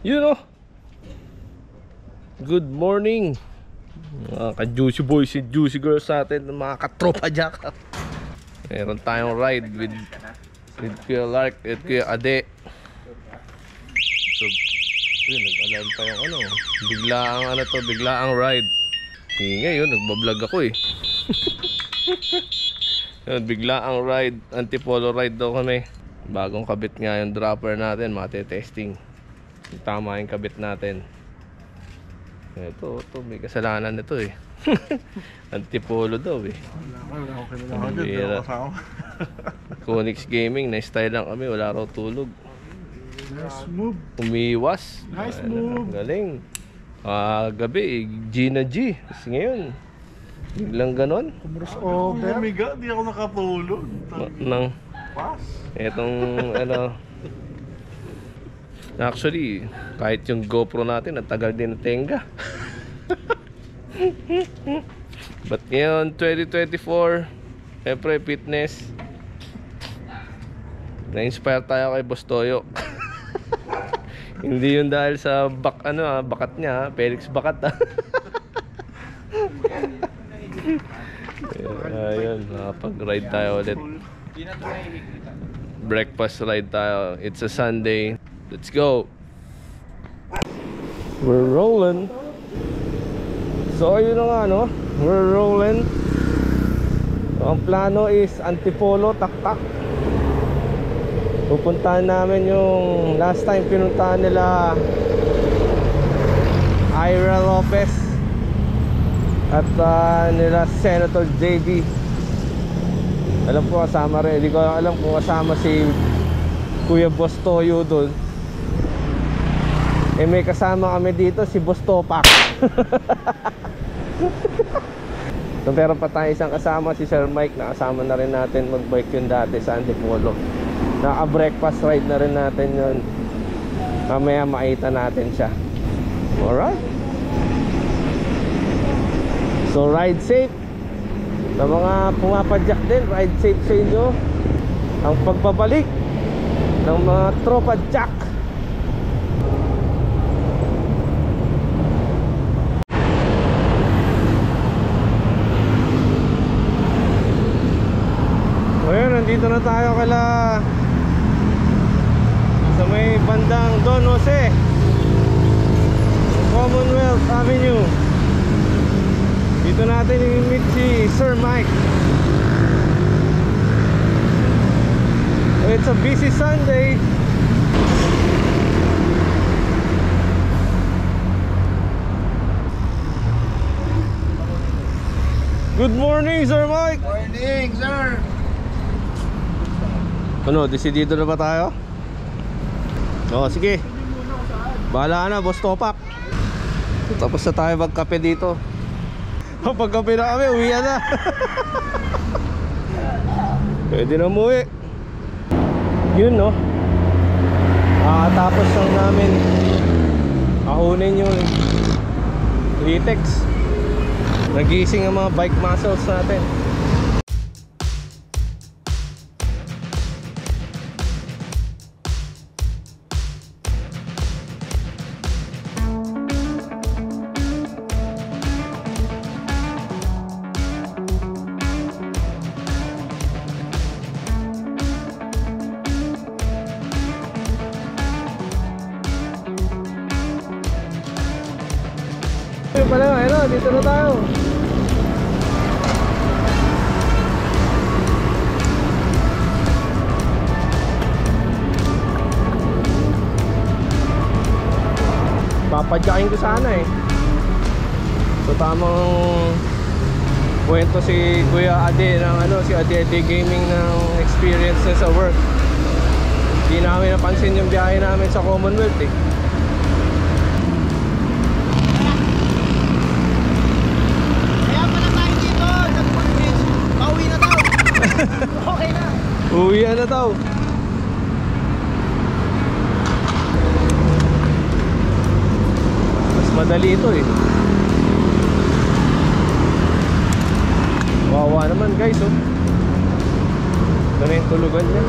You know. Good morning. Mga ka-juicy boys and juicy girls sa atin, mga katropa jack. Meron tayong ride with Kuya Lark at Kuya Ade. So, yun, nag-alarm pa yung ano. Biglaang ride. Ngayon, nagbablog ako eh. Yun, biglaang ride, antipolo ride daw kami. Bagong kabit nga yung dropper natin, mate-testing. Tama yung kabit natin. Ito, may kasalanan nito eh. Antipolo daw eh. Konix Gaming, na-style lang kami, wala raw tulog. Nice move. Umiwas. Nice move. Galing. Gabi, G na G. Kasi ngayon, biglang ganon. Miga, di ako nakatulog. Nang Pas. etong ano. Actually, kahit yung GoPro natin, ang tagal din na tenga. But ngayon, 2024, siyempre fitness. Na-inspire tayo kay Boss Toyo. Hindi yun dahil sa bakat niya, Felix Bakat. Ayun, nakapag-ride tayo ulit. Breakfast ride tayo. It's a Sunday. Let's go. We're rolling. So ayun na nga no, we're rolling. So, ang plano is antipolo, taktak. Pupuntahan namin yung last time pinuntahan nila Ira Lopez at nila Senator JB. Alam ko kasama rin, hindi ko alam kung kasama si Kuya Boss Toyo doon. Eh may kasama kami dito si Boss Topak. So, pero pa tayo isang kasama, si Sir Mike, nakasama na rin natin mag-bike yun dati sa Antipolo. Naka-breakfast ride na rin natin yun. Mamaya makita natin siya. Alright. So ride safe. Sa mga pumapadyak din, ride safe sa inyo. Ang pagbabalik ng mga tropa jack. Ngayon, nandito na tayo kala sa may bandang Don Jose, Commonwealth Avenue. Dito natin i-meet si Sir Mike. It's a busy Sunday. Good morning, Sir Mike. Morning, sir. Ano, desidido na ba tayo? Oo, sige. Bahala na, Boss Topak. Tapos na tayo magkape dito. Kapag kape na kami, uwian na. Pwede na umuwi. Yun no, tapos lang namin akunin yung Litex. Nagising ang mga bike muscles natin. Ayun pala, ayun, dito na tayo. Papadyakin ko sana eh. So tamang kwento si Kuya Ade ng si Ade Gaming ng experience niya sa work. Hindi namin napansin yung biyahe namin sa Commonwealth eh. Okay na. Uwian na daw. Mas madali ito eh. Wawa naman guys oh. Ganun yung tulugan niya.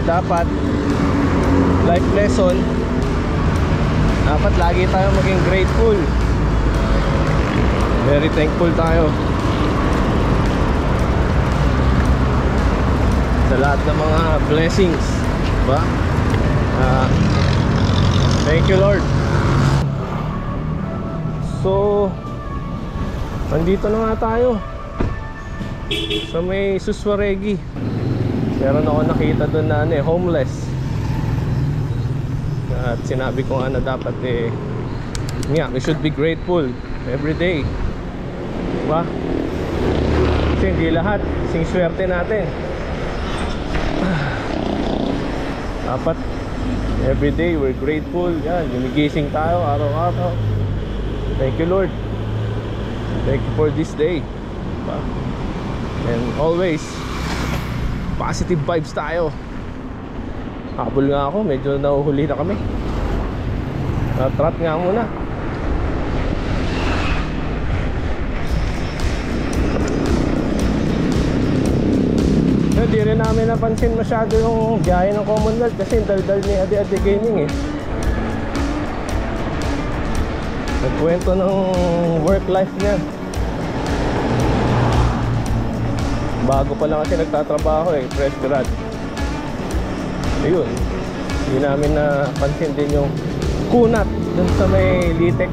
na dapat life lesson, dapat lagi tayo maging grateful. Very thankful tayo sa lahat ng mga blessings, diba? Thank you, Lord. So nandito na nga tayo sa may Suswaregi. Meron ako nakita doon na homeless. At sinabi ko nga na dapat we should be grateful every day, diba? Kasi hindi lahat sing swerte natin. Dapat every day we're grateful. Yan, gumigising tayo araw-araw. Thank you, Lord. Thank you for this day, diba? And always positive vibes tayo. Habol nga ako, medyo nahuhuli na kami. Trot nga muna. Di rin namin napansin masyado yung biyahe ng Commonwealth kasi daldal ni Ade Gaming nagkwento ng work life niya. Bago pa lang kasi nagtatrabaho fresh grad. Ayun, hindi namin napansin din yung kunat dun sa may Litex.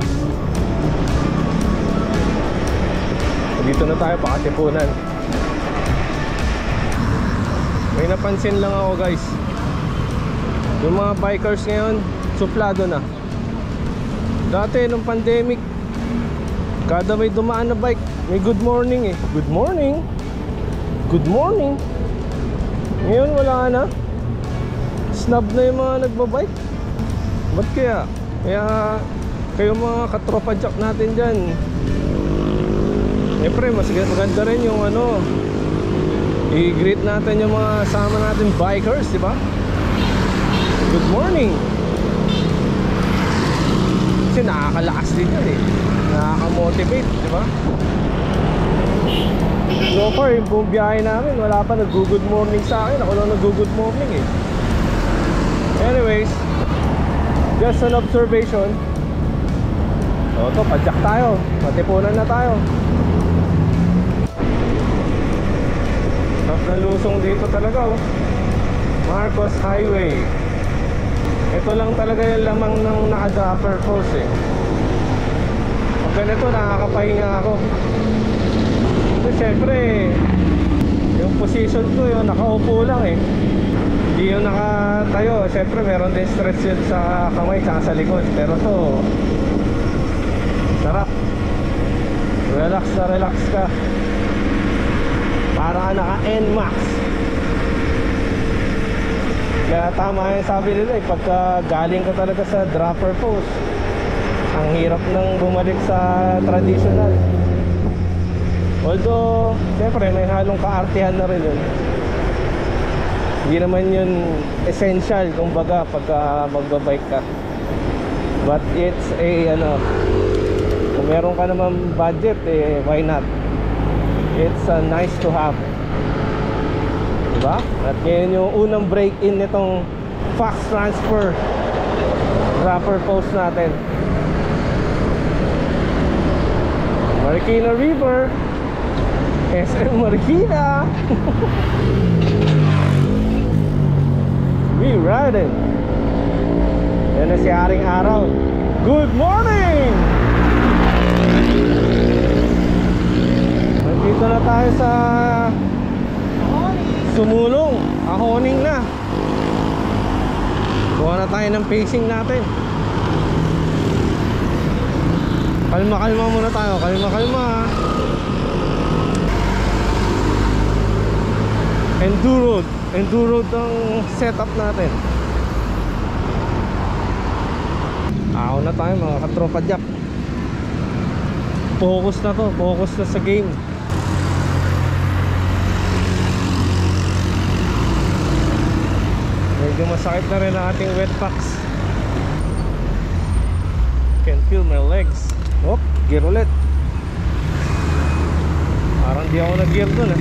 Dito na tayo, Pakatipunan. May napansin lang ako, guys. Yung mga bikers ngayon, suplado na. Dati nung pandemic, kada may dumaan na bike, may good morning Good morning. Good morning. Ngayon wala na. Snub na yung mga nagbabike. Ba't kaya? Kaya kayo mga katropa jack natin dyan, siyempre mas maganda rin yung i-greet natin yung mga sama natin bikers, diba? Good morning. Kasi nakakalakas din yan nakaka-motivate, diba? So far, yung buong biyahe namin, wala pa nag-good morning sa akin. Ako lang nag-good morning Anyways, just an observation. So ito, padyak tayo. Patipunan na tayo. Tapos nalusong dito talaga Marcos Highway. Ito lang talaga yung lamang ng naka-dropper post Pag ganito, nakakapahinga ako. Kasi syempre yung position ko yung nakaupo lang hindi yung nakatayo. Syempre meron din stress yun sa kamay tsaka sa likod. Pero to sarap. Relax na relax ka. Para ka naka-NMAX. Kaya tama yung sabi nila pagka galing ka talaga sa dropper post, ang hirap nang bumalik sa traditional. Although siyempre may halong kaartihan na rin yun. Hindi naman yun essential kumbaga pagka magbabike ka. But it's kung meron ka naman budget why not? It's nice to have, diba? At ngayon yung unang break-in nitong fast transfer dropper post natin. Marikina River, SM Marikina. We riding. Yan na si Haring Araw. Good morning! Dito na tayo sa Sumulong. Ahoning na. Kuha na tayo ng pacing natin. Kalma-kalma muna tayo. Kalma-kalma. Enduro ang setup natin. Ako na tayo mga katropa jack. Focus na to. Focus na sa game. Medyo masakit na rin ang ating wet packs. Can feel my legs. Oh, gear ulit. Parang di ako nag-gear dun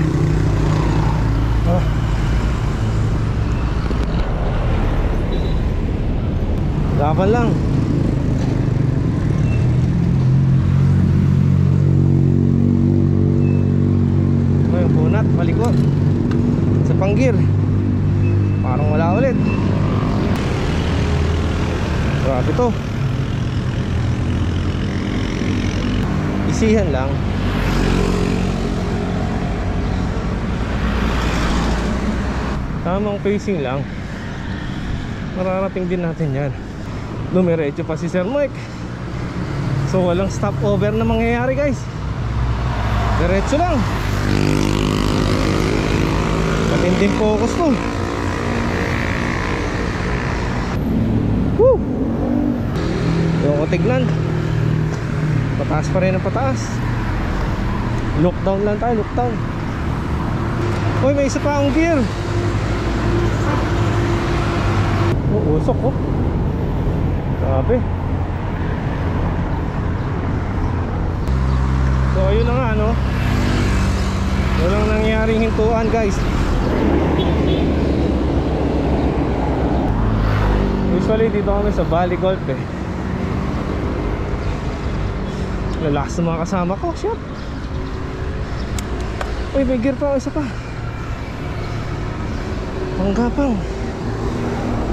Laban lang. Ito yung bunat, malikot. Sa panggir. Parang wala ulit. Grabe to. Isihan lang. Tamang pacing lang. Mararating din natin yan. Dumiretso pa si Sir Mike. So walang stopover na mangyayari guys. Diretso lang. Matinding focus to. Woo! Yung ko tignan. Pataas pa rin ang pataas. Look down lang tayo, look down. Uy, may isa pa akong gear. Oh, usok oh. Grabe. So ayun na nga no. Walang nangyaring hintuan guys. Usually dito kami sa Valley Golf eh. Lalakas ng mga kasama ko. Shit. Uy, may gear pa. Isa pa. Panggapang.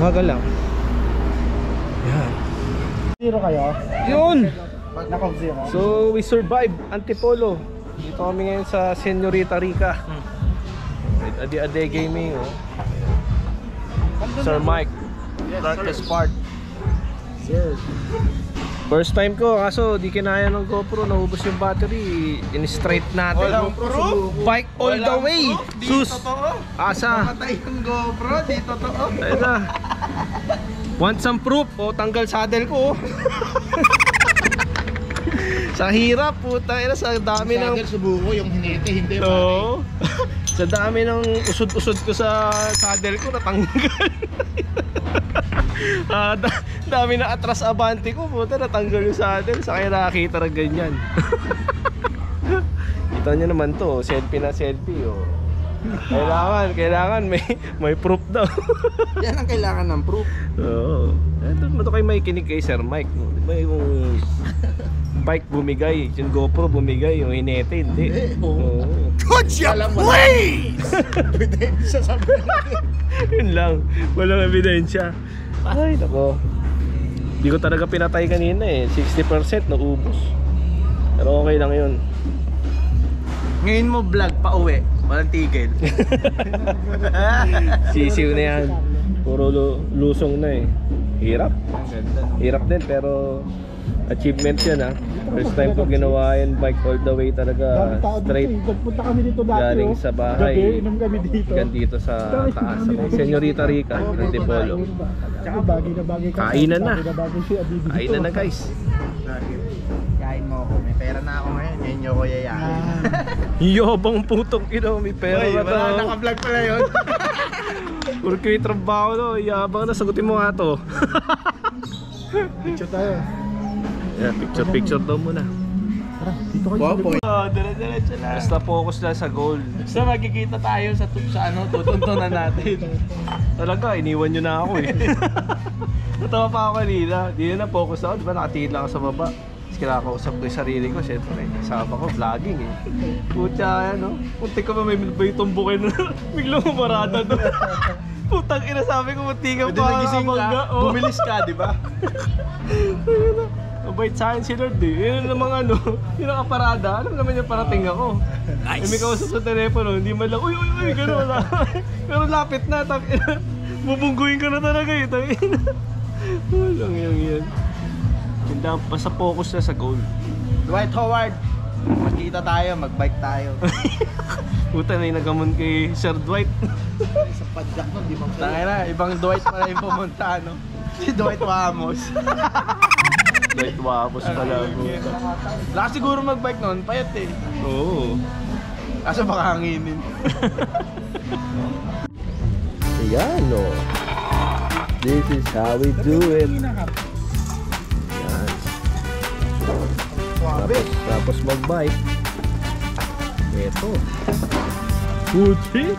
Magal lang. Yan. Zero kayo? Yun! Naka-zero? So we survived Antipolo. Dito kami ngayon sa Senorita Rica with Ade Gaming oh. Sir Mike, Darkest Part. Sir. First time ko kaso di kinaya ng GoPro, naubos yung battery. In-straight natin. Walang proof. Bike all the way. Sus. Asa. Matay yung GoPro, di totoo. Ayun na. Want some proof? O tanggal saddle ko. Sa hirap puta, sa dami ng subuko yung hinete, hindi Oo. Sa dami ng usod-usod ko sa saddle ko natanggal. Dami na atras abante ko puta, natanggal yung saddle. Sa kaya nakakita ng ganyan. Kita nyo naman to, selfie na selfie oh. Kailangan may proof daw. Yan ang kailangan ng proof. Oo. Ito mo to kayo may kinig kay Sir Mike. May yung bike bumigay, yung GoPro bumigay, yung hinete hindi. Oo. Good job, please! Ebidensya sabi natin. Yun lang, walang ebidensya. Ay nako. Hindi ko talaga pinatay kanina eh. 60% naubos. Pero okay lang yun. Ngayon mo vlog pa uwi, walang tigil. Sisiw na yan. Puro lusong na eh. Hirap. Hirap din pero achievement yan ha. First time ko ginawa yan, bike all the way talaga straight. Nagpunta kami dito dati. Galing sa bahay. Gabi, inom kami dito. Hanggang dito sa taas. Sa Senorita Rica, Antipolo. Tsaka bagay na bagay ka. Kainan na. Bagay na bagay si Abi dito. Kainan na guys. Kain mo ako, may pera na ako ngayon, ngayon nyo ko yayain. Yobang putong ino, may pera Uy, na to. wala, naka-vlog pala yun. Puro kayo trabaho to, yabang na, sagutin mo nga to. Picture tayo. Yeah, picture daw muna. Tara, dito kayo. Wow, boy. Dire-diretso na. Basta focus lang sa goal. Basta magkikita tayo sa tutuntunan natin. Talaga, iniwan nyo na ako eh. Natawa pa ako kanina. Di na focus ako, di ba nakatingin lang ako sa baba. Tapos kinakausap ko yung sarili ko, syempre. Kasama ko, vlogging eh. Putya yan no. Punti ka ba may tumbukin na. Biglang umarada doon. Putang ina, sabi ko, munti ka Pwede pa. nagising ka, Abangga, oh. bumilis ka, di ba? Mabait sa akin si Lord eh. Yun namang ano, yun ang aparada. Alam naman yung parating ako. Nice. May kausap sa telepono, hindi man lang, uy, gano'n na. Pero lapit na, bubungguin ka na talaga eh. Walang yan. Hindi, basta focus na sa goal. Dwight Howard, magkita tayo, mag-bike tayo. Puta na yung nagamon kay Sir Dwight. Sa padyak nun, di ba? Tangay na, ibang Dwight pala yung pumunta, no? Si Dwight Wamos. Dwight Wamos pala. Lakas siguro mag-bike nun, payat eh. Oo. Kaso baka hanginin. Ayan o. This is how we do it. Yan. Tapos mag-bike. Ito. Puti.